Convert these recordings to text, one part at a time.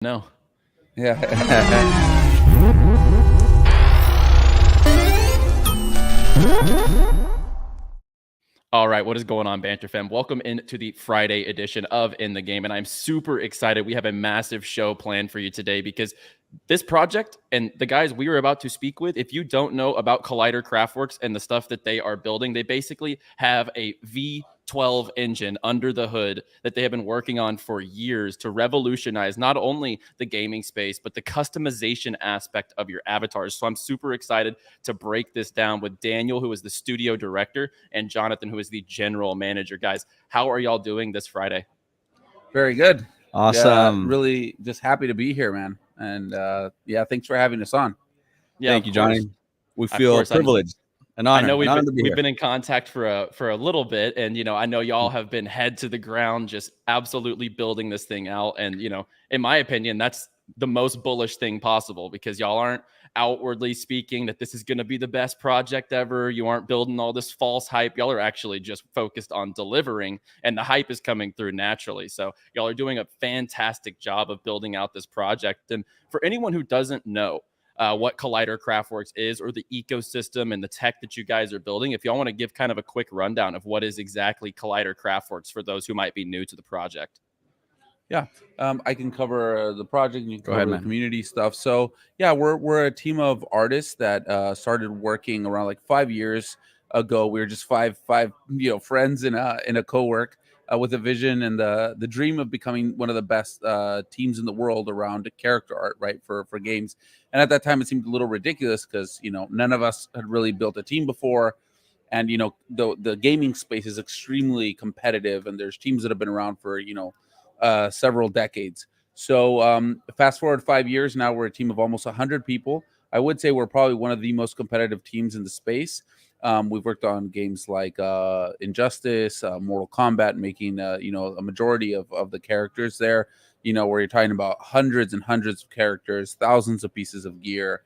No. Yeah. All right, what is going on, Banter fam? Welcome into the Friday edition of In the Game, and I'm super excited. We have a massive show planned for you today because this project and the guys we were about to speak with, if you don't know about Collider Craftworks and the stuff that they are building, they basically have a V12 engine under the hood that they have been working on for years to revolutionize not only the gaming space, but the customization aspect of your avatars. So I'm super excited to break this down with Daniel, who is the studio director, and Jonathan, who is the general manager. Guys, how are y'all doing this Friday? Very good. Awesome. Really just happy to be here, man. And yeah, thanks for having us on. Yeah, Thank you, Johnny. We Of feel course. privileged. An honor. I know An honor to be we've here. been in contact for a little bit, and I know y'all have been head to the ground, just absolutely building this thing out. And in my opinion, that's the most bullish thing possible because y'all aren't outwardly speaking that this is going to be the best project ever. You aren't building all this false hype. Y'all are actually just focused on delivering, and the hype is coming through naturally. So y'all are doing a fantastic job of building out this project. And for anyone who doesn't know what Collider Craftworks is or the ecosystem and the tech that you guys are building, if y'all want to give kind of a quick rundown of what is exactly Collider Craftworks for those who might be new to the project. Yeah, I can cover the project and you can Go ahead, cover the man. community stuff. So yeah, we're a team of artists that started working around like 5 years ago. We were just five friends in a co-work with a vision and the dream of becoming one of the best teams in the world around character art, right, for games. And at that time, it seemed a little ridiculous because none of us had really built a team before. And the gaming space is extremely competitive, and there's teams that have been around for several decades. So fast forward 5 years, now we're a team of almost 100 people. I would say we're probably one of the most competitive teams in the space. We've worked on games like Injustice, Mortal Kombat, making a majority of the characters there. Where you're talking about hundreds and hundreds of characters, thousands of pieces of gear.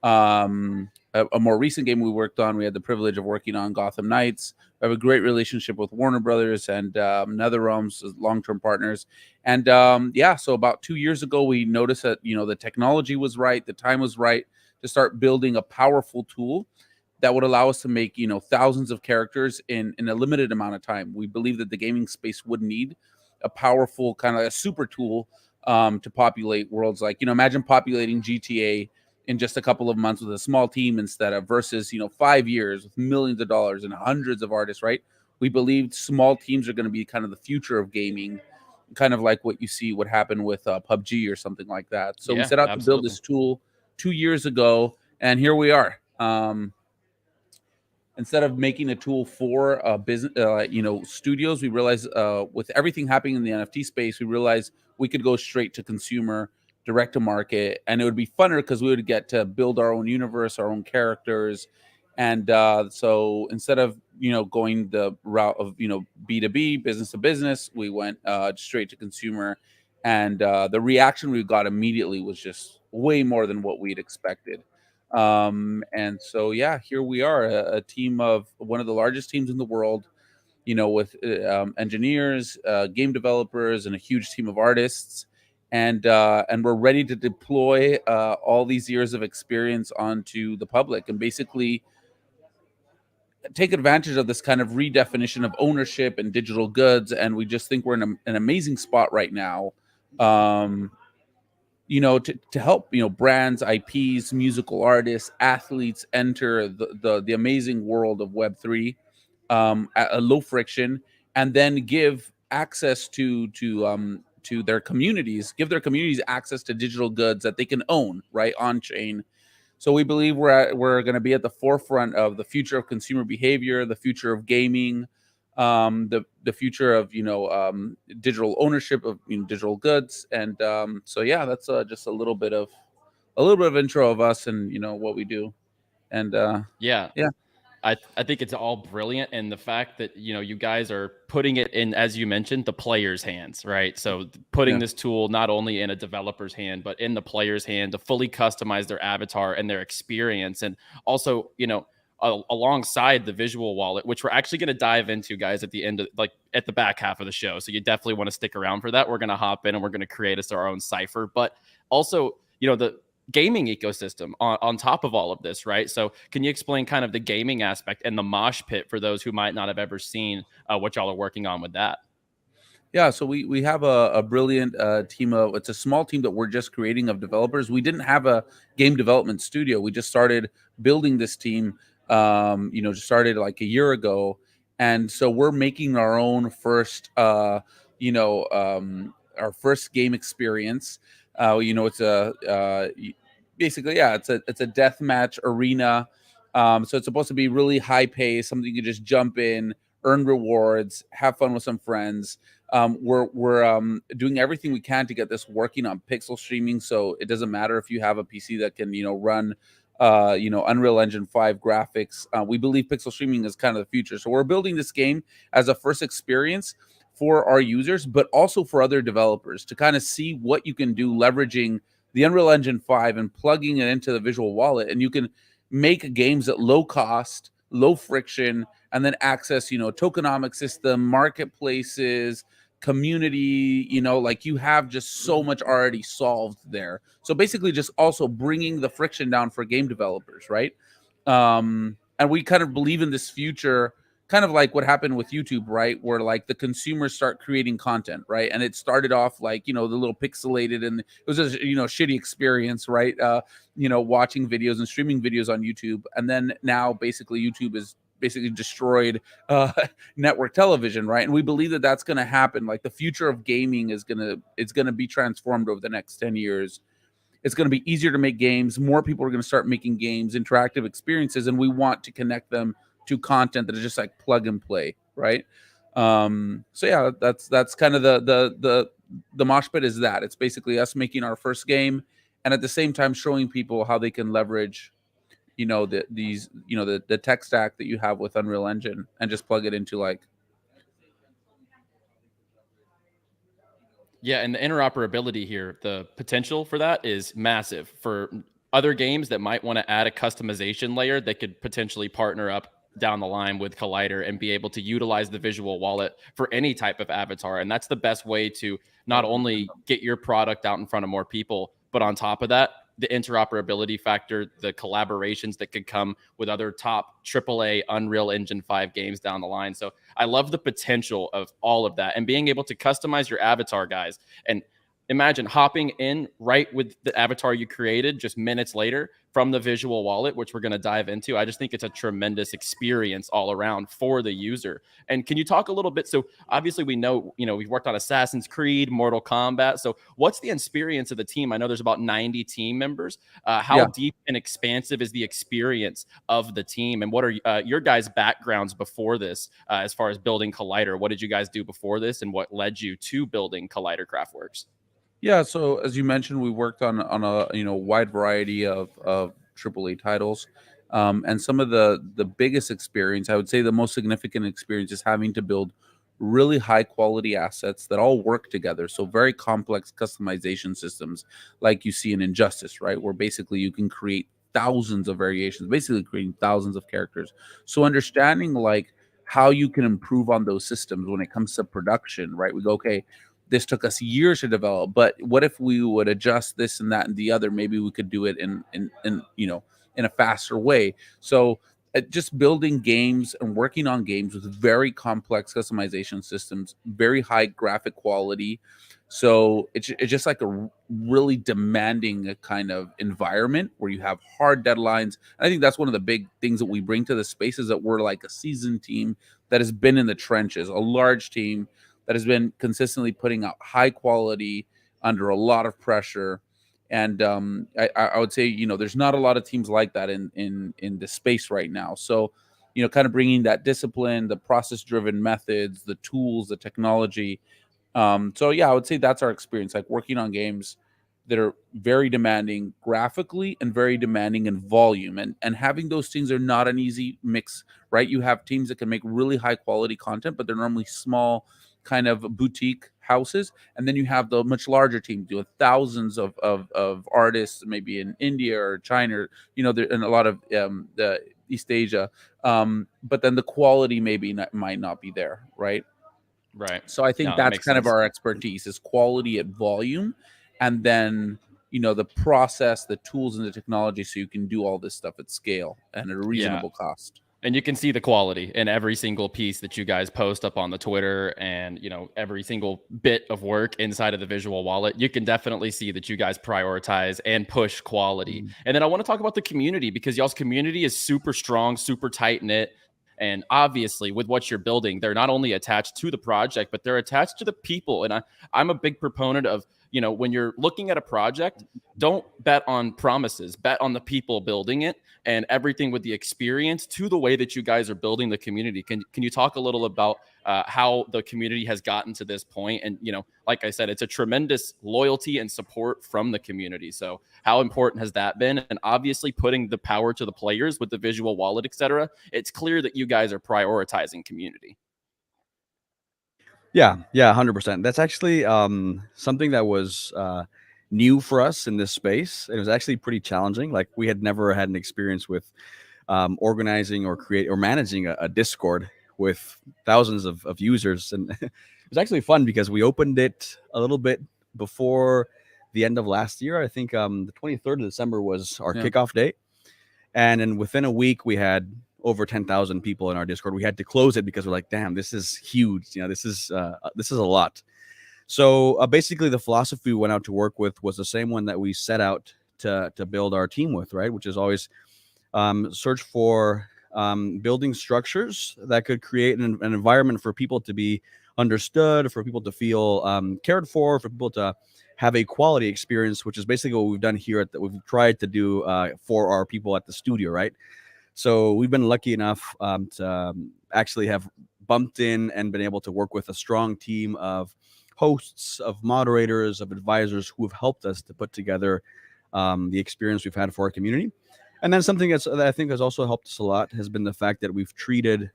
A more recent game we worked on, we had the privilege of working on Gotham Knights. We have a great relationship with Warner Brothers and NetherRealms as long-term partners. And so about 2 years ago, we noticed that the technology was right, the time was right to start building a powerful tool that would allow us to make thousands of characters in a limited amount of time. We believe that the gaming space would need a powerful kind of a super tool to populate worlds. Like imagine populating GTA in just a couple of months with a small team instead of versus 5 years with millions of dollars and hundreds of artists, right? We believed small teams are going to be kind of the future of gaming, kind of like what you see what happened with PUBG or something like that. So we set out to build this tool 2 years ago, and here we are. Instead of making a tool for business, studios, we realized with everything happening in the NFT space, we realized we could go straight to consumer, direct to market, and it would be funner because we would get to build our own universe, our own characters. And so instead of going the route of B2B, business to business, we went straight to consumer, and the reaction we got immediately was just way more than what we'd expected. And so yeah, here we are, a team of one of the largest teams in the world, with engineers, game developers, and a huge team of artists. And we're ready to deploy all these years of experience onto the public and basically take advantage of this kind of redefinition of ownership and digital goods. And we just think we're in an amazing spot right now, to help brands, IPs, musical artists, athletes enter the amazing world of Web3 at a low friction, and then give access to their communities, give their communities access to digital goods that they can own right on chain. So we believe we're going to be at the forefront of the future of consumer behavior, the future of gaming, the future of digital ownership of digital goods. And so yeah, that's just a little bit of intro of us and what we do. And Yeah. I think it's all brilliant. And the fact that, you guys are putting it in, as you mentioned, the player's hands, right? So putting this tool not only in a developer's hand, but in the player's hand to fully customize their avatar and their experience. And also, alongside the visual wallet, which we're actually going to dive into, guys, at the end of, like, at the back half of the show. So you definitely want to stick around for that. We're going to hop in and we're going to create us our own Cypher, but also, the gaming ecosystem on top of all of this, right? So can you explain kind of the gaming aspect and the Moshpit for those who might not have ever seen what y'all are working on with that? Yeah, so we have a brilliant team of, it's a small team that we're just creating of developers. We didn't have a game development studio. We just started building this team, just started like a year ago. And so we're making our own first, our first game experience. It's basically, yeah, it's a death match arena. So it's supposed to be really high pace, something you can just jump in, earn rewards, have fun with some friends. We're doing everything we can to get this working on pixel streaming, so it doesn't matter if you have a PC that can run Unreal Engine 5 graphics. We believe pixel streaming is kind of the future, so we're building this game as a first experience for our users, but also for other developers to kind of see what you can do leveraging the Unreal Engine 5 and plugging it into the visual wallet, and you can make games at low cost, low friction, and then access tokenomic system, marketplaces, community. Like, you have just so much already solved there. So basically just also bringing the friction down for game developers, right? And we kind of believe in this future, kind of like what happened with YouTube, right? Where like the consumers start creating content, right? And it started off like, the little pixelated, and it was a, shitty experience, right? Watching videos and streaming videos on YouTube. And then now basically YouTube is basically destroyed network television, right? And we believe that that's going to happen. Like, the future of gaming is going to be transformed over the next 10 years. It's going to be easier to make games. More people are going to start making games, interactive experiences, and we want to connect them to content that is just like plug and play, right? So yeah, that's kind of the Moshpit is that. It's basically us making our first game, and at the same time showing people how they can leverage the tech stack that you have with Unreal Engine and just plug it into like. Yeah, and the interoperability here, the potential for that is massive. For other games that might want to add a customization layer, they could potentially partner up down the line with Collider and be able to utilize the visual wallet for any type of avatar. And that's the best way to not only get your product out in front of more people, but on top of that, the interoperability factor, the collaborations that could come with other top AAA Unreal Engine 5 games down the line. So I love the potential of all of that and being able to customize your avatar, guys. And imagine hopping in right with the avatar you created just minutes later from the visual wallet, which we're going to dive into. I just think it's a tremendous experience all around for the user. And can you talk a little bit? So obviously we know, we've worked on Assassin's Creed, Mortal Kombat. So what's the experience of the team? I know there's about 90 team members. How deep and expansive is the experience of the team? And what are your guys' backgrounds before this, as far as building Collider? What did you guys do before this, and what led you to building Collider Craftworks? Yeah, so as you mentioned, we worked on a wide variety of AAA titles, and some of the biggest experience, I would say, the most significant experience is having to build really high quality assets that all work together. So very complex customization systems, like you see in Injustice, right, where basically you can create thousands of variations, basically creating thousands of characters. So understanding like how you can improve on those systems when it comes to production, right? We go, okay, this took us years to develop, but what if we would adjust this and that and the other? Maybe we could do it in a faster way. So just building games and working on games with very complex customization systems, very high graphic quality. So it's just like a really demanding kind of environment where you have hard deadlines. I think that's one of the big things that we bring to the space, is that we're like a seasoned team that has been in the trenches, a large team that has been consistently putting out high quality under a lot of pressure. And I would say, there's not a lot of teams like that in the space right now. So, kind of bringing that discipline, the process driven methods, the tools, the technology. So yeah, I would say that's our experience, like working on games that are very demanding graphically and very demanding in volume. And having those things are not an easy mix, right? You have teams that can make really high quality content, but they're normally small kind of boutique houses. And then you have the much larger team with thousands of artists, maybe in India or China, and a lot of the East Asia, but then the quality might not be there, right? Right. So I think No, that that's makes kind of sense. our expertise, is quality at volume, and then the process, the tools, and the technology, so you can do all this stuff at scale and at a reasonable cost. And you can see the quality in every single piece that you guys post up on the Twitter, and every single bit of work inside of the visual wallet. You can definitely see that you guys prioritize and push quality. And then I want to talk about the community, because y'all's community is super strong, super tight knit. And obviously, with what you're building, they're not only attached to the project, but they're attached to the people. And I'm a big proponent of, when you're looking at a project, don't bet on promises, bet on the people building it, and everything with the experience to the way that you guys are building the community. Can you talk a little about how the community has gotten to this point? And, like I said, it's a tremendous loyalty and support from the community. So how important has that been? And obviously putting the power to the players with the visual wallet, etc. It's clear that you guys are prioritizing community. Yeah, 100%. That's actually something that was new for us in this space. It was actually pretty challenging. Like, we had never had an experience with organizing or managing a Discord with thousands of users. And it was actually fun because we opened it a little bit before the end of last year. I think the 23rd of December was our kickoff date. And then within a week, we had over 10,000 people in our Discord. We had to close it because we're like, damn, this is huge. This is a lot. So basically, the philosophy we went out to work with was the same one that we set out to build our team with, right? Which is always search for building structures that could create an environment for people to be understood, for people to feel cared for people to have a quality experience, which is basically what we've done here. We've tried to do for our people at the studio, right? So we've been lucky enough to actually have bumped in and been able to work with a strong team of hosts, of moderators, of advisors who have helped us to put together the experience we've had for our community. And then something that I think has also helped us a lot has been the fact that we've treated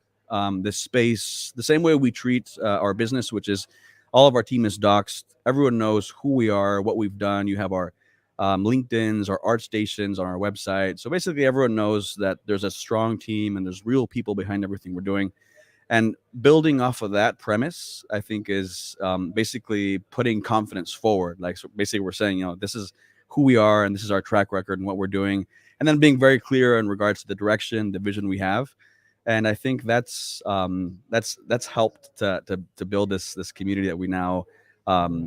this space the same way we treat our business, which is all of our team is doxed. Everyone knows who we are, what we've done. You have our LinkedIn's, our art stations on our website. So basically everyone knows that there's a strong team and there's real people behind everything we're doing. And building off of that premise, I think, is basically putting confidence forward. Like, so basically we're saying, this is who we are and this is our track record and what we're doing. And then being very clear in regards to the direction, the vision we have. And I think that's helped to build this community that we now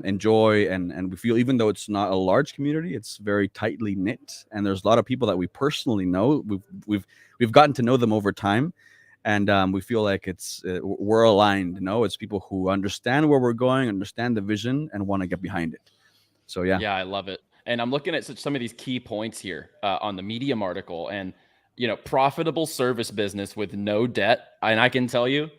enjoy, and we feel, even though it's not a large community, it's very tightly knit, and there's a lot of people that we personally know. We've gotten to know them over time, and we feel like we're aligned. It's people who understand where we're going, understand the vision, and want to get behind it. So yeah, I love it. And I'm looking at some of these key points here on the Medium article, and profitable service business with no debt. And I can tell you,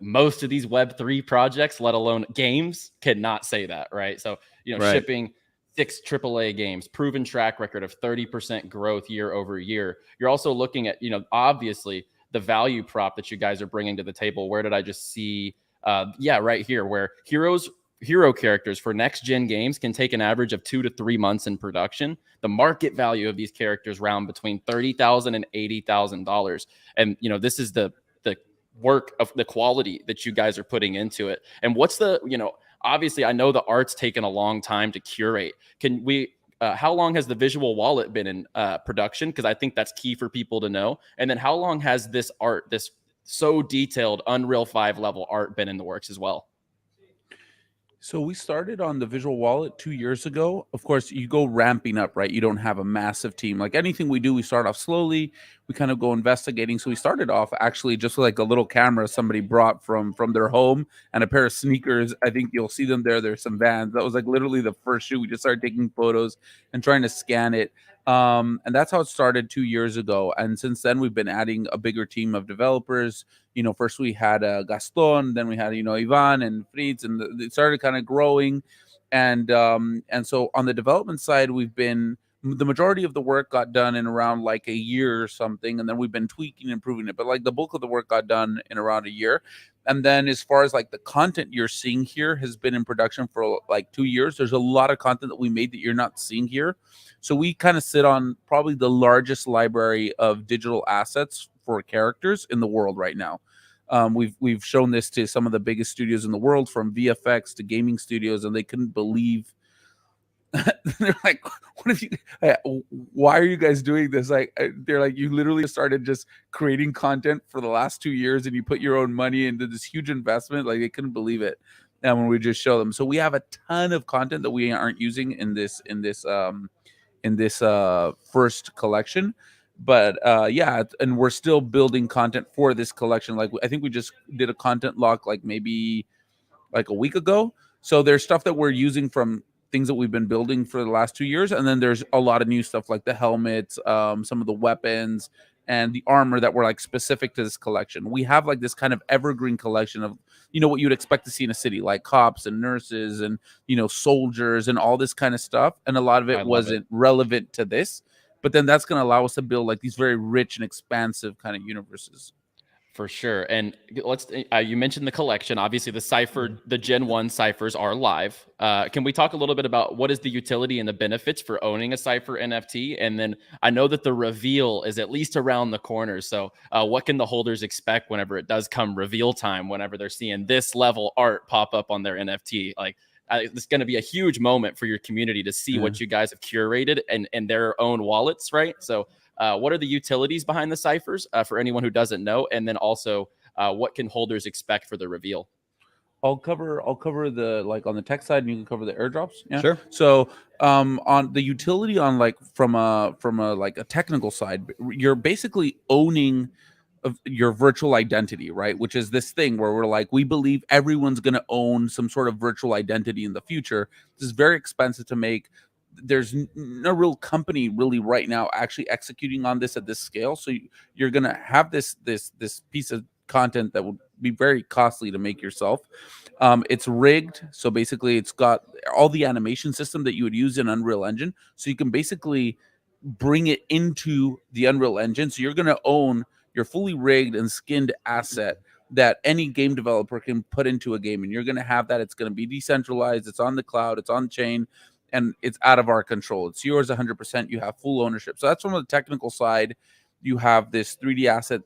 most of these Web3 projects, let alone games, cannot say that, right? So, Right. Shipping 6 AAA games, proven track record of 30% growth year over year. You're also looking at, obviously the value prop that you guys are bringing to the table. Where did I just see? Right here, where hero characters for next gen games can take an average of 2 to 3 months in production. The market value of these characters round between $30,000 and $80,000. And, this is the work of the quality that you guys are putting into it. And what's the, obviously I know the art's taken a long time to curate. Can we, how long has the visual wallet been in production? Because I think that's key for people to know. And then how long has this art, this so detailed Unreal 5 level art, been in the works as well? So we started on the visual wallet 2 years ago. Of course, you go ramping up, right? You don't have a massive team. Like anything we do, we start off slowly. We kind of go investigating. So we started off actually just with like a little camera somebody brought from their home and a pair of sneakers. I think you'll see them there. There's some Vans. That was like literally the first shoot. We just started taking photos and trying to scan it. And that's how it started 2 years ago. And since then, we've been adding a bigger team of developers. First we had Gaston, then we had Ivan and Fritz, and it started kind of growing. And so on the development side, the majority of the work got done in around like a year or something, and then we've been tweaking and improving it. But like the bulk of the work got done in around a year. And then as far as like the content you're seeing here has been in production for like 2 years. There's a lot of content that we made that you're not seeing here. So we kind of sit on probably the largest library of digital assets for characters in the world right now. We've shown this to some of the biggest studios in the world, from VFX to gaming studios, and they couldn't believe. They're like, what if you why are you guys doing this? Like, they're like, you literally started just creating content for the last 2 years and you put your own money into this huge investment. Like, they couldn't believe it. And when we just show them, so we have a ton of content that we aren't using in this first collection. But yeah, and we're still building content for this collection. Like, I think we just did a content lock like maybe like a week ago. So there's stuff that we're using from things that we've been building for the last 2 years, and then there's a lot of new stuff like the helmets, some of the weapons, and the armor that were like specific to this collection. We have like this kind of evergreen collection of, you know, what you'd expect to see in a city, like cops and nurses and, you know, soldiers and all this kind of stuff. And a lot of it wasn't relevant to this, but then that's going to allow us to build like these very rich and expansive kind of universes. For sure. And let's, you mentioned the collection. Obviously, the Cypher, the Gen 1 Cyphers are live. Can we talk a little bit about what is the utility and the benefits for owning a Cypher NFT? And then I know that the reveal is at least around the corner. So what can the holders expect whenever it does come reveal time, whenever they're seeing this level art pop up on their NFT? Like, it's going to be a huge moment for your community to see what you guys have curated and their own wallets, right? So what are the utilities behind the ciphers for anyone who doesn't know? And then also, what can holders expect for the reveal? I'll cover the, like, on the tech side, and you can cover the airdrops. Yeah, Sure. So on the utility, on like from a like a technical side, you're basically owning of your virtual identity, right? Which is this thing where we're like, we believe everyone's going to own some sort of virtual identity in the future. This is very expensive to make. There's no real company really right now actually executing on this at this scale. So you're going to have this piece of content that will be very costly to make yourself. It's rigged. So basically it's got all the animation system that you would use in Unreal Engine. So you can basically bring it into the Unreal Engine. So you're going to own your fully rigged and skinned asset that any game developer can put into a game. And you're going to have that. It's going to be decentralized. It's on the cloud. It's on chain. And it's out of our control. It's yours 100%. You have full ownership. So that's from the technical side. You have this 3D asset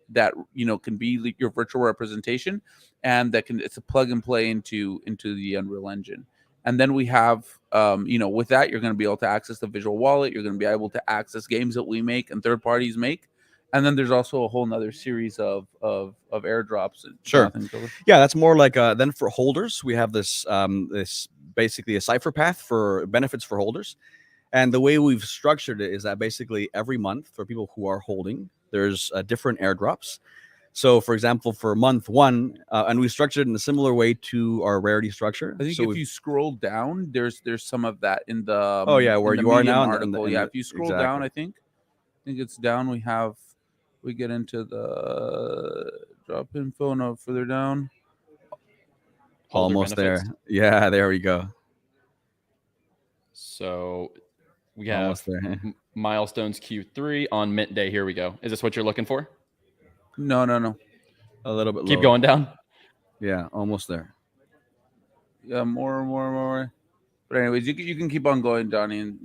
that, you know, can be your virtual representation, and that can, it's a plug and play into the Unreal Engine. And then we have, you know, with that, you're going to be able to access the visual wallet. You're going to be able to access games that we make and third parties make. And then there's also a whole nother series of airdrops. Sure. Yeah, that's more like then for holders, we have this this basically a cipher path for benefits for holders. And the way we've structured it is that basically every month for people who are holding, there's different airdrops. So for example, for month 1, and we structured it in a similar way to our rarity structure. I think so if you scroll down, there's some of that in the oh yeah, where you are now article. Yeah, if you scroll down, I think it's down. We get into the drop info. No, further down. Almost there. Yeah, there we go. So we have milestones Q3 on mint day. Here we go. Is this what you're looking for? No. A little bit. Keep lower. going down. Yeah, almost there. Yeah, more. But anyways, you can keep on going, Donnie. And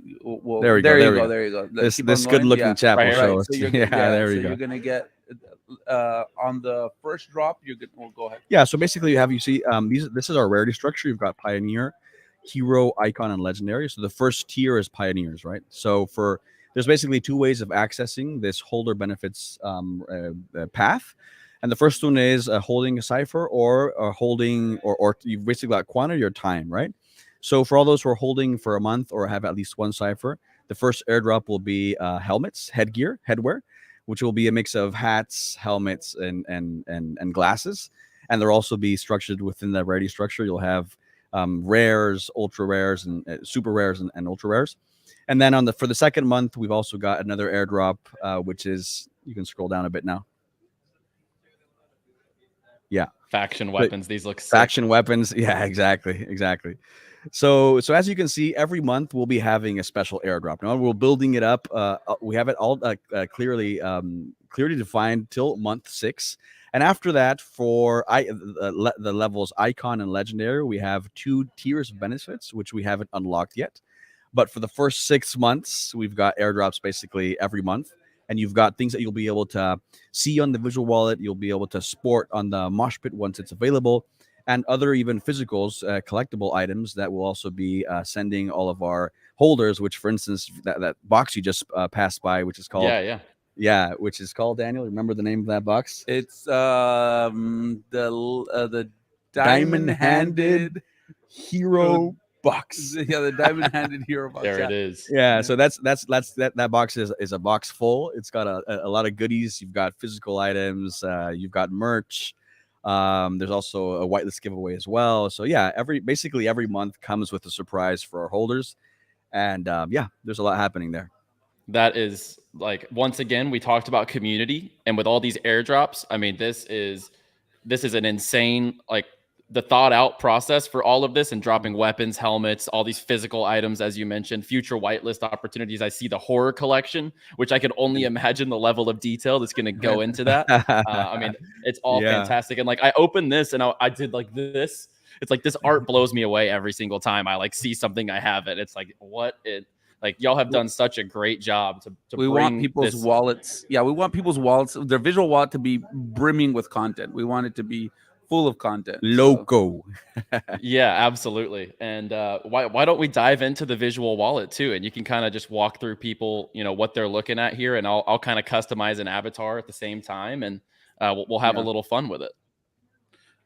there you go. There you go. This good-looking chap will show us. So there you go. You're gonna get on the first drop. We'll go ahead. Yeah. So basically, you see this is our rarity structure. You've got Pioneer, Hero, Icon, and Legendary. So the first tier is Pioneers, right? So there's basically 2 ways of accessing this holder benefits path. And the first one is holding a cipher or holding, or you've basically got quantity or time, right? So for all those who are holding for a month or have at least 1 cipher, the first airdrop will be helmets, headwear, which will be a mix of hats, helmets, and glasses. And they'll also be structured within the rarity structure. You'll have rares, ultra rares, and super rares and ultra rares. And then for the second month, we've also got another airdrop, which is, you can scroll down a bit now. Yeah. Faction weapons. These look sick. Faction weapons. Yeah, exactly. So as you can see, every month we'll be having a special airdrop. Now we're building it up. We have it all clearly defined till month 6. And after that, for the levels Icon and Legendary, we have 2 tiers of benefits, which we haven't unlocked yet. But for the first 6 months, we've got airdrops basically every month. and you've got things that you'll be able to see on the visual wallet. You'll be able to sport on the Moshpit once it's available, and other even physicals, collectible items that will also be sending all of our holders. Which, for instance, that box you just passed by, which is called which is called, Daniel. Remember the name of that box? It's the diamond-handed hero box. Yeah, the diamond-handed hero box. There it is. Yeah, so that box is a box full. It's got a lot of goodies. You've got physical items, you've got merch. There's also a whitelist giveaway as well. So yeah, basically every month comes with a surprise for our holders, and yeah, there's a lot happening there. That is, like, once again, we talked about community, and with all these airdrops, I mean, this is an insane, like, the thought out process for all of this, and dropping weapons, helmets, all these physical items, as you mentioned, future whitelist opportunities. I see the horror collection, which I can only imagine the level of detail that's going to go into that. I mean, it's all fantastic. And like, I opened this and I did like this. It's like, this art blows me away every single time I like see something I have it. It's like, like, y'all have done such a great job to we want people's wallets. Yeah, we want people's wallets, their visual wallet, to be brimming with content. We want it to be full of content. Loco. Yeah, absolutely. And why don't we dive into the visual wallet too? And you can kind of just walk through people, what they're looking at here, and I'll kind of customize an avatar at the same time, and we'll have a little fun with it.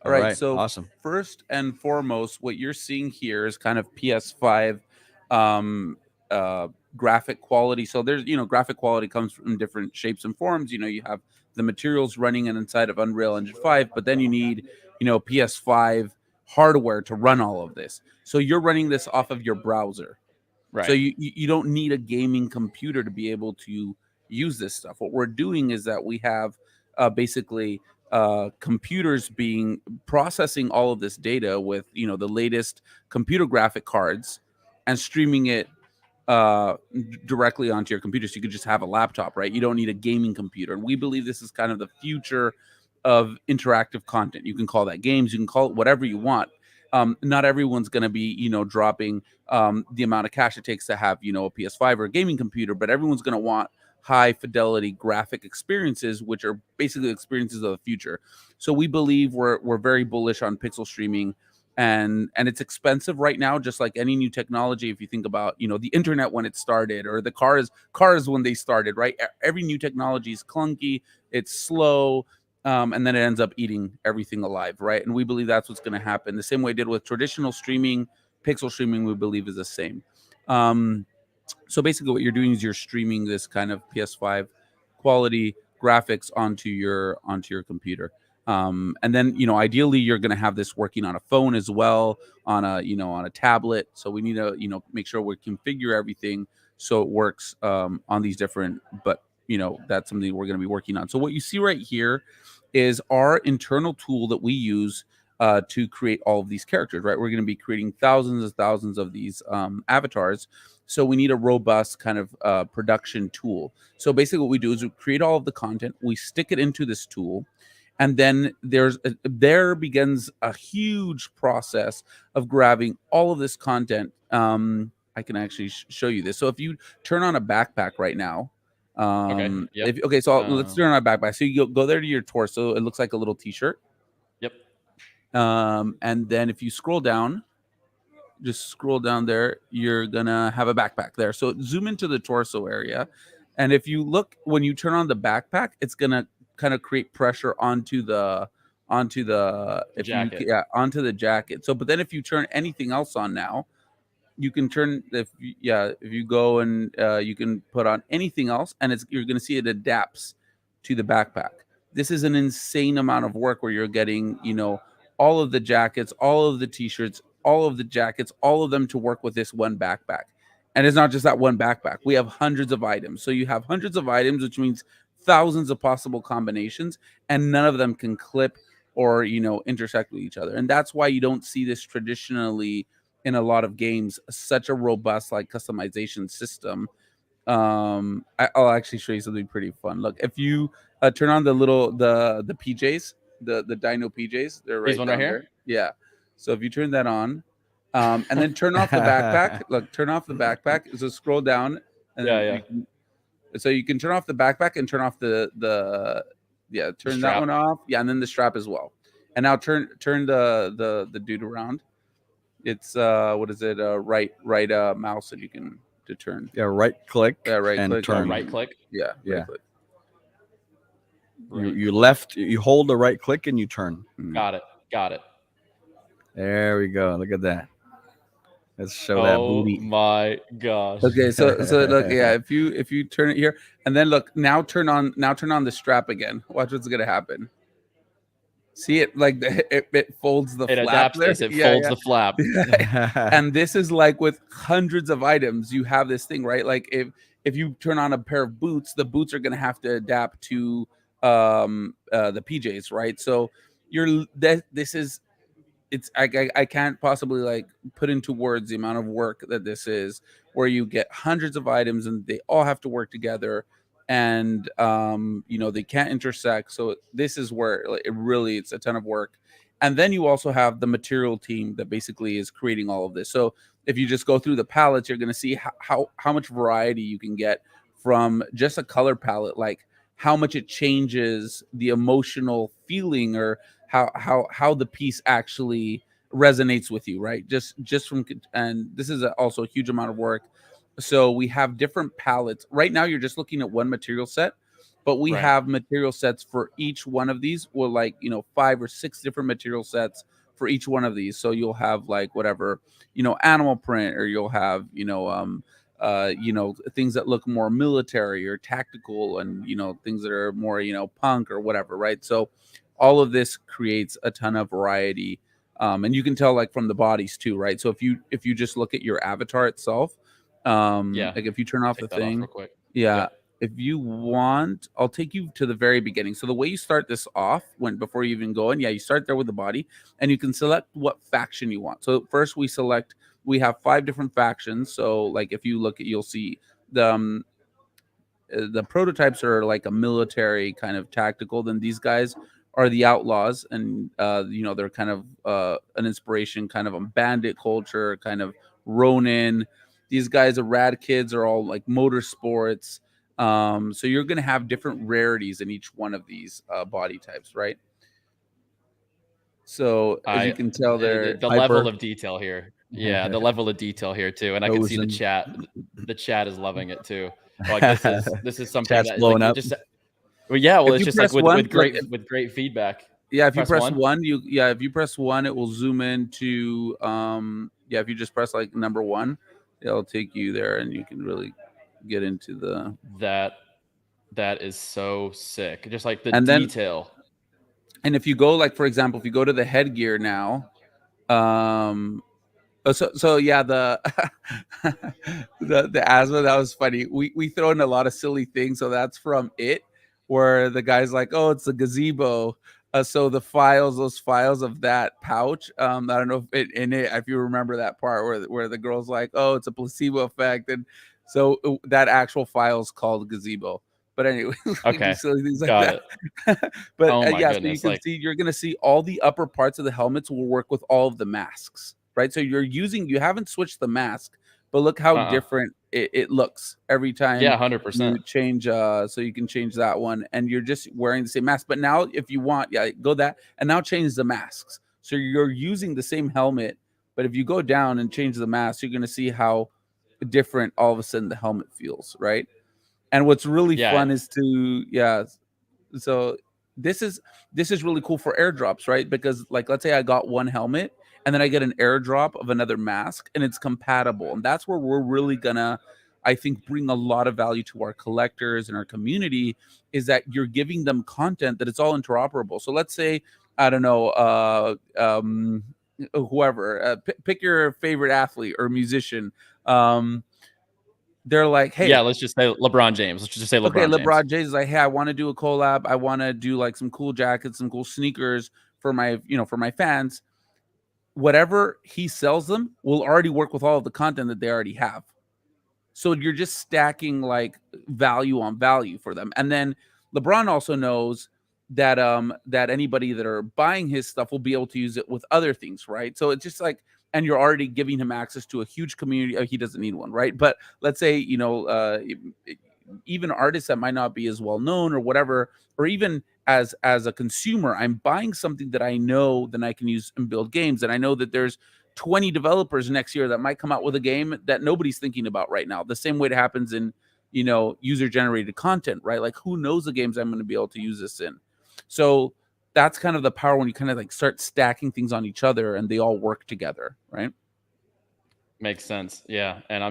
All right. So awesome. First and foremost, what you're seeing here is kind of PS5 graphic quality. So there's, graphic quality comes from different shapes and forms. You have the materials running inside of Unreal Engine 5, but then you need, PS5 hardware to run all of this. So you're running this off of your browser. Right. So you don't need a gaming computer to be able to use this stuff. What we're doing is that we have basically computers processing all of this data with, the latest computer graphic cards, and streaming it directly onto your computer. So you could just have a laptop, right? You don't need a gaming computer. And we believe this is kind of the future of interactive content. You can call that games, you can call it whatever you want. Not everyone's going to be, dropping the amount of cash it takes to have, a PS5 or a gaming computer, but everyone's going to want high fidelity graphic experiences, which are basically experiences of the future. So we believe we're very bullish on pixel streaming. And it's expensive right now, just like any new technology. If you think about, the internet when it started, or the cars when they started, right? Every new technology is clunky, it's slow, and then it ends up eating everything alive, right? And we believe that's what's going to happen. The same way it did with traditional streaming, pixel streaming, we believe is the same. So basically what you're doing is you're streaming this kind of PS5 quality graphics onto your computer. And then, ideally you're going to have this working on a phone as well, on a tablet. So we need to, make sure we configure everything so it works on these different, but that's something we're going to be working on. So what you see right here is our internal tool that we use to create all of these characters, right? We're going to be creating thousands and thousands of these avatars. So we need a robust kind of production tool. So basically what we do is we create all of the content, we stick it into this tool, and then there begins a huge process of grabbing all of this content. I can actually show you this. So if you turn on a backpack right now, let's turn on a backpack. So you go there to your torso. It looks like a little t-shirt. Yep. And then if you scroll down, just scroll down there, you're gonna have a backpack there. So zoom into the torso area, and if you look, when you turn on the backpack, it's gonna kind of create pressure onto the jacket. So, but then if you turn anything else on now, you can turn if you go and you can put on anything else, and you're going to see it adapts to the backpack. This is an insane amount of work where you're getting all of the jackets, all of the t-shirts, all of the jackets, all of them to work with this one backpack. And it's not just that one backpack. We have hundreds of items. So you have hundreds of items, which means thousands of possible combinations, and none of them can clip or intersect with each other. And that's why you don't see this traditionally in a lot of games, such a robust like customization system. I'll actually show you something pretty fun. Look, if you turn on the PJs, the Dino PJs, they're right down here. Yeah. So if you turn that on, and then turn off the backpack. Look, turn off the backpack. So scroll down. And So you can turn off the backpack and turn off turn that one off. Yeah, and then the strap as well. And now turn the dude around. It's what is it? Right mouse that you can to turn. Yeah, right click. Yeah, right and click. turn. Right click. Yeah, Yeah. right click. You hold the right click and you turn. Got it. There we go. Look at that. Let's show that booty. Oh my gosh. Okay, so look, yeah, if you turn it here, and then look, now turn on the strap again. Watch what's gonna happen. See it like it folds the It flap adapts there. this. It folds the flap. And this is like with hundreds of items, you have this thing, right? Like if you turn on a pair of boots, the boots are gonna have to adapt to the PJs, right? So I can't possibly like put into words the amount of work that this is, where you get hundreds of items and they all have to work together, and they can't intersect. So this is where it's a ton of work. And then you also have the material team that basically is creating all of this. So if you just go through the palettes, you're going to see how much variety you can get from just a color palette, like how much it changes the emotional feeling, or how the piece actually resonates with you, right? Just from, and this is also a huge amount of work. So we have different palettes. Right now you're just looking at one material set, but we have material sets for each one of these. Well, like 5 or 6 different material sets for each one of these. So you'll have like whatever, animal print, or you'll have things that look more military or tactical, and things that are more punk or whatever, right? So all of this creates a ton of variety, and you can tell like from the bodies too, right? So if you just look at your avatar itself, like if you turn off the thing, real quick. If you want, I'll take you to the very beginning. So the way you start this off, before you even go in, you start there with the body, and you can select what faction you want. So first we have 5 different factions. So like if you look at, you'll see the prototypes are like a military kind of tactical. Then these guys are the outlaws, and they're kind of an inspiration, kind of a bandit culture, kind of Ronin. These guys, the rad kids, are all like motorsports. So you're going to have different rarities in each one of these body types, right? So as you can tell there, the level of detail here. Yeah, the level of detail here too. And I can see the chat. The chat is loving it too. Like this is something Chat's that blowing like, up. just well, If it's you just like press one, with great feedback. Yeah, if you press one, if you press 1, it will zoom into if you just press like number 1, it'll take you there, and you can really get into the that is so sick. Just like the Then, detail. and if you go, like for example, if you go to the headgear now, so yeah, the the asthma, that was funny. We throw in a lot of silly things. So that's from it, where the guy's like, oh, it's a gazebo. So those files of that pouch, I don't know if you remember that part where the girl's like, oh, it's a placebo effect, and so that actual file is called gazebo. But anyway, Okay, silly things like got that. it. But Oh my so goodness, you're gonna see all the upper parts of the helmets will work with all of the masks, right? So you haven't switched the mask, but look how different it looks every time. Yeah, 100%. You change, so you can change that one, and you're just wearing the same mask. But now, if you want, go that, and now change the masks. So you're using the same helmet, but if you go down and change the mask, you're gonna see how different all of a sudden the helmet feels, right? And what's really fun is so this is really cool for airdrops, right? Because like, let's say I got one helmet and then I get an airdrop of another mask, and it's compatible. And that's where we're really gonna, I think, bring a lot of value to our collectors and our community, is that you're giving them content that it's all interoperable. So let's say, I don't know, whoever, pick your favorite athlete or musician. They're like, hey, let's just say LeBron James. Let's just say LeBron James is like, hey, I want to do a collab. I want to do like some cool jackets, some cool sneakers for my, for my fans. Whatever he sells them will already work with all of the content that they already have. So you're just stacking like value on value for them. And then LeBron also knows that that anybody that are buying his stuff will be able to use it with other things, right? So it's just like, and you're already giving him access to a huge community. He doesn't need one, right? But let's say, even artists that might not be as well known or whatever, or even as a consumer, I'm buying something that I know that I can use and build games. And I know that there's 20 developers next year that might come out with a game that nobody's thinking about right now. The same way it happens in, user generated content, right? Like, who knows the games I'm going to be able to use this in? So that's kind of the power when you kind of like start stacking things on each other and they all work together, right? Makes sense. Yeah. And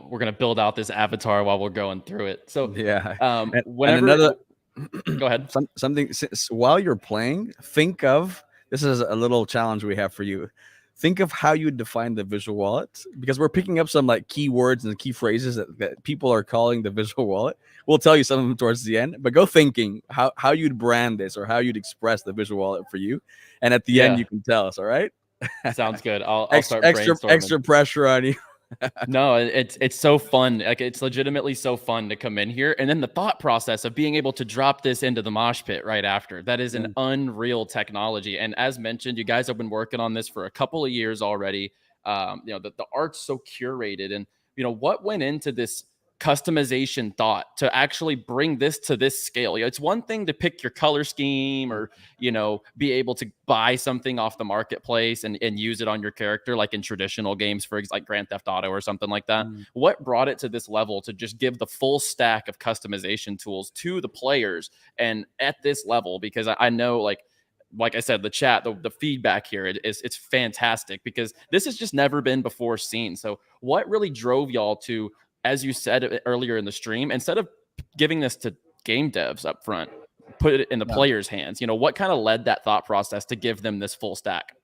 we're gonna build out this avatar while we're going through it. So Yeah. And whenever another go ahead. something while you're playing, think of this is a little challenge we have for you. Think of how you define the visual wallet, because we're picking up some like keywords and key phrases that people are calling the visual wallet. We'll tell you some of them towards the end, but go thinking how you'd brand this or how you'd express the visual wallet for you. And at the end, you can tell us. All right. Sounds good. I'll start extra brainstorming. pressure on you. No, it's so fun. Like, it's legitimately so fun to come in here, and then the thought process of being able to drop this into the mosh pit right after. That is an unreal technology. And as mentioned, you guys have been working on this for a couple of years already. The art's so curated, and what went into this customization thought to actually bring this to this scale. It's one thing to pick your color scheme or be able to buy something off the marketplace and use it on your character, like in traditional games, for example, like Grand Theft Auto or something like that. What brought it to this level to just give the full stack of customization tools to the players and at this level? Because I know, like I said, the chat, the feedback here, it's fantastic, because this has just never been before seen. So what really drove y'all to, as you said earlier in the stream, instead of giving this to game devs up front, put it in the players' hands? What kind of led that thought process to give them this full stack?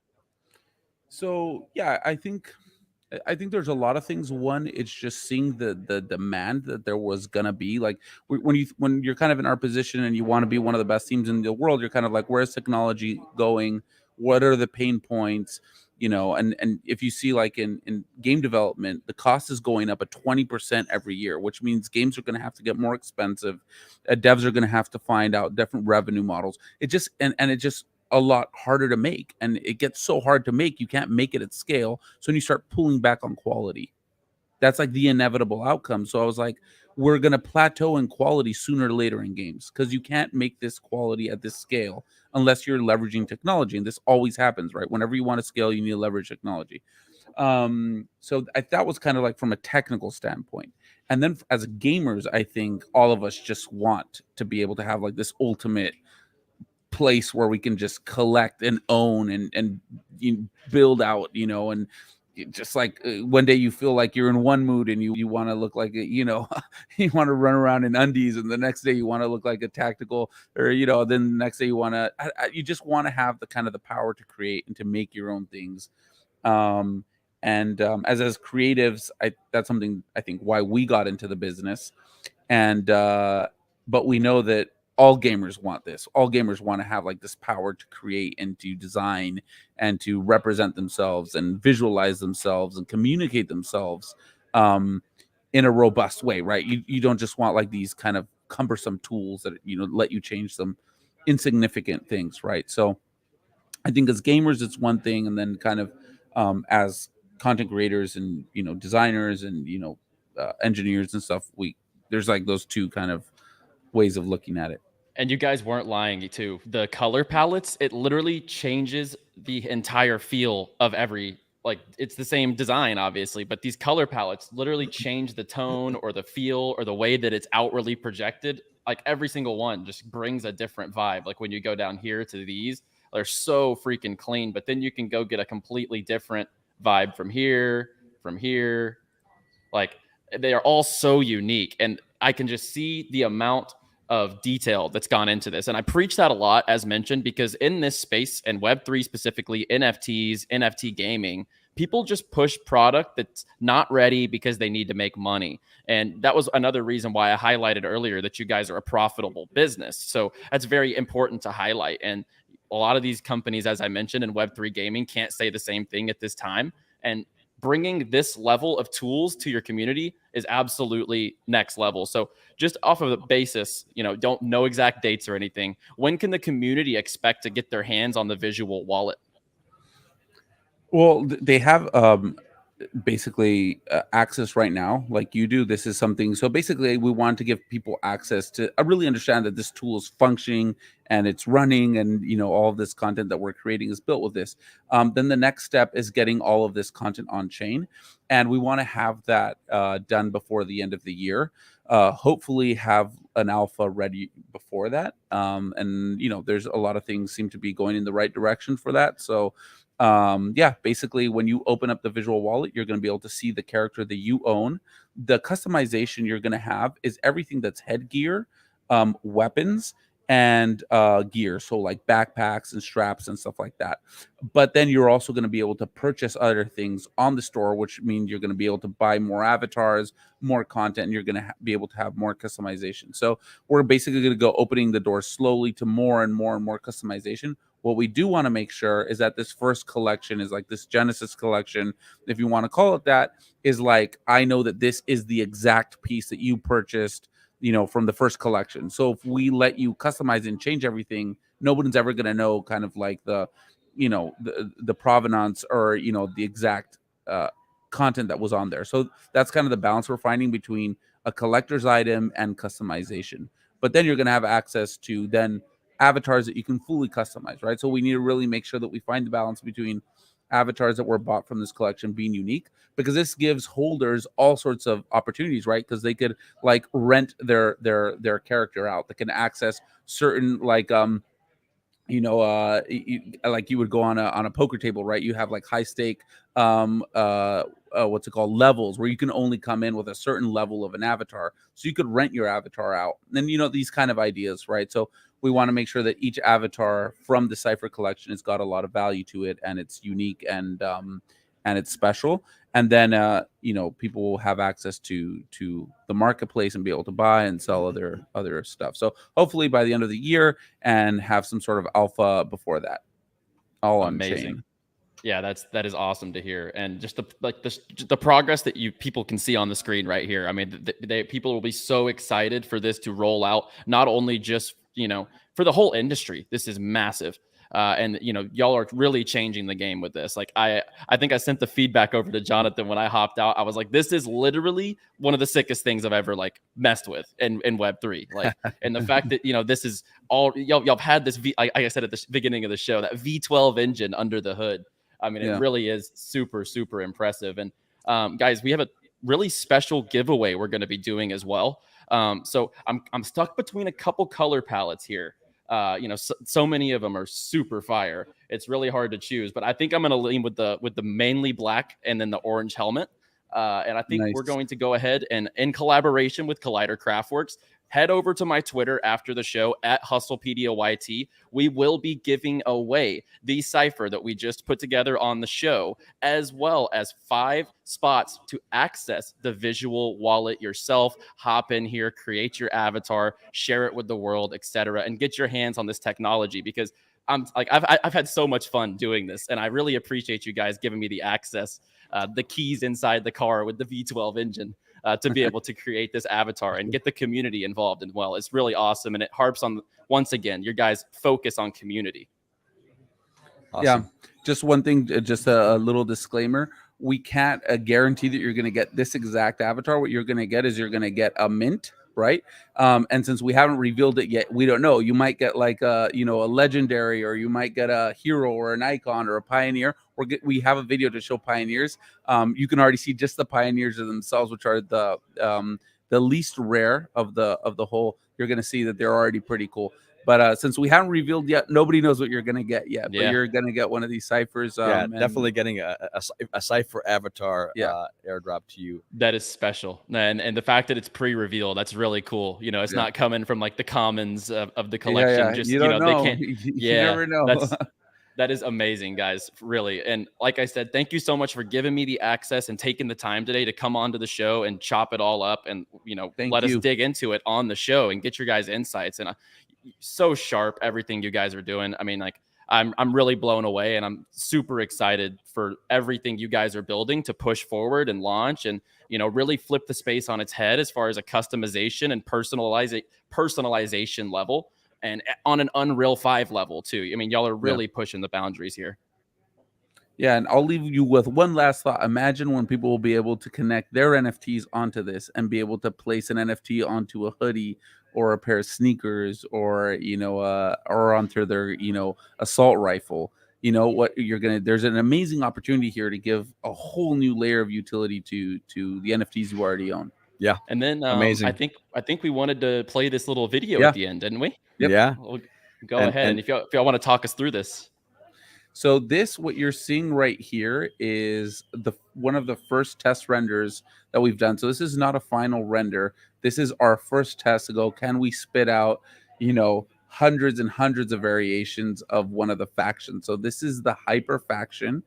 So yeah, I think there's a lot of things. One, it's just seeing the demand that there was gonna be. Like, when you're kind of in our position and you want to be one of the best teams in the world, you're kind of like, where's technology going? What are the pain points? And if you see, like, in game development, the cost is going up at 20% every year, which means games are going to have to get more expensive. Devs are going to have to find out different revenue models. It just a lot harder to make, and it gets so hard to make, you can't make it at scale. So when you start pulling back on quality, that's like the inevitable outcome. So I was like, we're going to plateau in quality sooner or later in games, because you can't make this quality at this scale unless you're leveraging technology. And this always happens, right? Whenever you want to scale, you need to leverage technology. So that was kind of like from a technical standpoint. And then as gamers, I think all of us just want to be able to have like this ultimate place where we can just collect and own and build out, and just like one day you feel like you're in one mood and you want to look like you want to run around in undies, and the next day you want to look like a tactical, or then the next day you want to you just want to have the kind of the power to create and to make your own things. As creatives, that's something I think why we got into the business. And but we know that all gamers want this. All gamers want to have like this power to create and to design and to represent themselves and visualize themselves and communicate themselves in a robust way, right? You don't just want like these kind of cumbersome tools that let you change some insignificant things, right? So I think as gamers, it's one thing, and then kind of as content creators and designers and engineers and stuff, there's like those two kind of ways of looking at it. And you guys weren't lying too. The color palettes, it literally changes the entire feel of it's the same design, obviously, but these color palettes literally change the tone or the feel or the way that it's outwardly projected. Like, every single one just brings a different vibe. Like, when you go down here to these, they're so freaking clean, but then you can go get a completely different vibe from here. Like, they are all so unique, and I can just see the amount of detail that's gone into this. And I preach that a lot, as mentioned, because in this space, and Web3 specifically, NFTs, NFT gaming, people just push product that's not ready because they need to make money. And that was another reason why I highlighted earlier that you guys are a profitable business. So that's very important to highlight. And a lot of these companies, as I mentioned, in Web3 gaming can't say the same thing at this time. And bringing this level of tools to your community is absolutely next level. So just off of the basis, don't know exact dates or anything, when can the community expect to get their hands on the visual wallet? Well, they have basically access right now, like you do. This is something. So basically, we want to give people access to really understand that this tool is functioning and it's running, and all of this content that we're creating is built with this. Then the next step is getting all of this content on chain, and we want to have that done before the end of the year. Hopefully, have an alpha ready before that. And there's a lot of things seem to be going in the right direction for that. So yeah, basically when you open up the visual wallet, you're going to be able to see the character that you own. The customization you're going to have is everything that's headgear, weapons, and gear, so like backpacks and straps and stuff like that. But then you're also going to be able to purchase other things on the store, which means you're going to be able to buy more avatars, more content, and you're going to be able to have more customization. So we're basically going to go opening the door slowly to more and more and more customization. What we do want to make sure is that this first collection is like this Genesis collection, if you want to call it that, is like, I know that this is the exact piece that you purchased, from the first collection. So if we let you customize and change everything, nobody's ever going to know kind of like the provenance or, the exact content that was on there. So that's kind of the balance we're finding between a collector's item and customization. But then you're going to have access to then avatars that you can fully customize, right? So we need to really make sure that we find the balance between avatars that were bought from this collection being unique, because this gives holders all sorts of opportunities, right? Because they could like rent their character out. They can access certain like like you would go on a poker table, right? You have like high stake what's it called, levels, where you can only come in with a certain level of an avatar, so you could rent your avatar out. And these kind of ideas, right? So we want to make sure that each avatar from the Cypher collection has got a lot of value to it, and it's unique, and it's special. And then people will have access to the marketplace and be able to buy and sell other stuff. So hopefully by the end of the year, and have some sort of alpha before that, all on chain. Yeah, that is awesome to hear, and just the progress that people can see on the screen right here. I mean, people will be so excited for this to roll out, not only just for the whole industry. This is massive. And y'all are really changing the game with this. Like I think I sent the feedback over to Jonathan when I hopped out. I was like, this is literally one of the sickest things I've ever like messed with in Web3. Like, and the fact that this is all y'all have had this like I said at the beginning of the show, that V12 engine under the hood. I mean, it really is super, super impressive. And guys, we have a really special giveaway we're going to be doing as well. So I'm stuck between a couple color palettes here. So many of them are super fire. It's really hard to choose, but I think I'm going to lean with the mainly black and then the orange helmet. And I think we're going to go ahead and, in collaboration with Collider Craftworks, head over to my Twitter after the show at Hustlepedia YT. We will be giving away the Cypher that we just put together on the show, as well as 5 spots to access the visual wallet yourself. Hop in here, create your avatar, share it with the world, etc., and get your hands on this technology, because I've had so much fun doing this, and I really appreciate you guys giving me the access, the keys inside the car with the V12 engine. To be able to create this avatar and get the community involved as well. It's really awesome. And it harps on, once again, your guys' focus on community. Awesome. Yeah. Just one thing, just a little disclaimer. We can't guarantee that you're going to get this exact avatar. What you're going to get is you're going to get a mint, right? And since we haven't revealed it yet, we don't know. You might get like a legendary, or you might get a hero or an icon or a pioneer. We have a video to show pioneers. You can already see just the pioneers themselves, which are the least rare of the whole. You're going to see that they're already pretty cool. But since we haven't revealed yet, nobody knows what you're going to get yet. But you're going to get one of these ciphers. Definitely getting a Cypher avatar airdrop to you. That is special. And the fact that it's pre-reveal, that's really cool. It's not coming from like the commons of the collection. Just you don't know. They can't. You never know. That is amazing, guys, really. And like I said, thank you so much for giving me the access and taking the time today to come onto the show and chop it all up, and let us dig into it on the show and get your guys' insights. And so sharp, everything you guys are doing. I mean, like I'm really blown away, and I'm super excited for everything you guys are building to push forward and launch, and really flip the space on its head as far as a customization and personalization level. And on an Unreal 5 level too. I mean, y'all are really pushing the boundaries here. Yeah, and I'll leave you with one last thought. Imagine when people will be able to connect their NFTs onto this and be able to place an NFT onto a hoodie or a pair of sneakers or or onto their assault rifle. You know what you're gonna. There's an amazing opportunity here to give a whole new layer of utility to the NFTs you already own. Yeah, And then I amazing. think we wanted to play this little video Yeah. at the end, didn't we? Yep. Yeah, We'll go ahead, and and if y'all want to talk us through this. So this, what you're seeing right here, is the one of the first test renders that we've done. So this is not a final render. This is our first test to go, can we spit out, hundreds and hundreds of variations of one of the factions. So this is the hyper faction,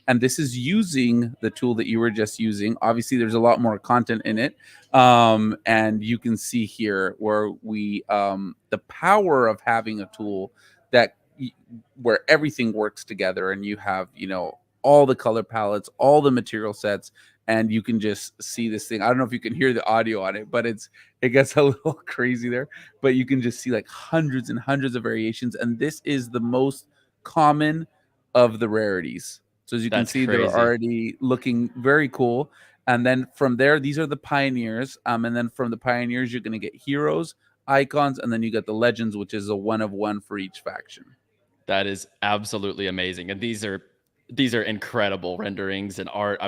and this is using the tool that you were just using. Obviously, there's a lot more content in it. And you can see here where we the power of having a tool that where everything works together, and you have all the color palettes, all the material sets, and you can just see this thing. I don't know if you can hear the audio on it, but it gets a little crazy there. But you can just see like hundreds and hundreds of variations, and this is the most common of the rarities. So as you can That's see, they're crazy. already looking very cool. And then from there, these are the pioneers. And then from the pioneers, you're going to get heroes, icons, and then you get the legends, which is a 1 of 1 for each faction. That is absolutely amazing, and these are incredible renderings and art.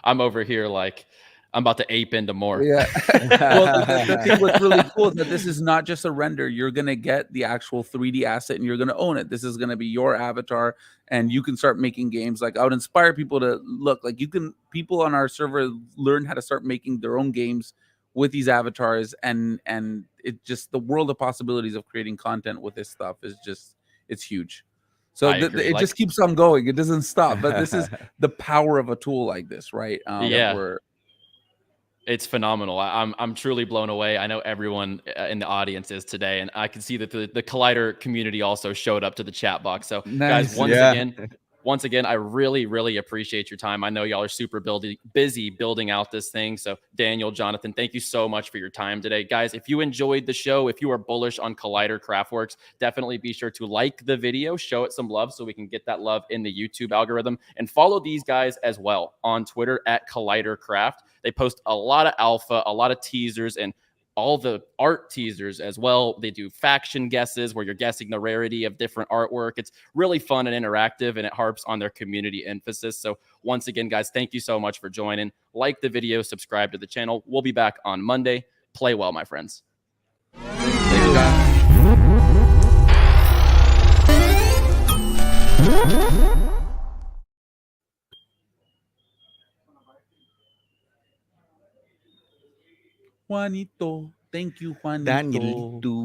I'm over here like I'm about to ape into more. Yeah. Well, the thing what's really cool is that this is not just a render. You're going to get the actual 3D asset and you're going to own it. This is going to be your avatar, and you can start making games. Like, I would inspire people to look like people on our server learn how to start making their own games with these avatars, and it just, the world of possibilities of creating content with this stuff is just, it's huge. So I agree. it just keeps on going. It doesn't stop. But this is the power of a tool like this, right? Yeah. Where It's phenomenal. I'm truly blown away. I know everyone in the audience is today, and I can see that the Collider community also showed up to the chat box. So, guys, nice. once again, I really, really appreciate your time. I know y'all are super busy building out this thing. So, Daniel, Jonathan, thank you so much for your time today. Guys, if you enjoyed the show, if you are bullish on Collider Craftworks, definitely be sure to like the video, show it some love so we can get that love in the YouTube algorithm, and follow these guys as well on Twitter at Collider Craft. They post a lot of alpha, a lot of teasers, and all the art teasers as well. They do faction guesses where you're guessing the rarity of different artwork. It's really fun and interactive, and it harps on their community emphasis. So once again, guys, thank you so much for joining. Like the video, subscribe to the channel. We'll be back on Monday. Play well, my friends. Thank you, John. Juanito. Thank you, Juanito. Danielito.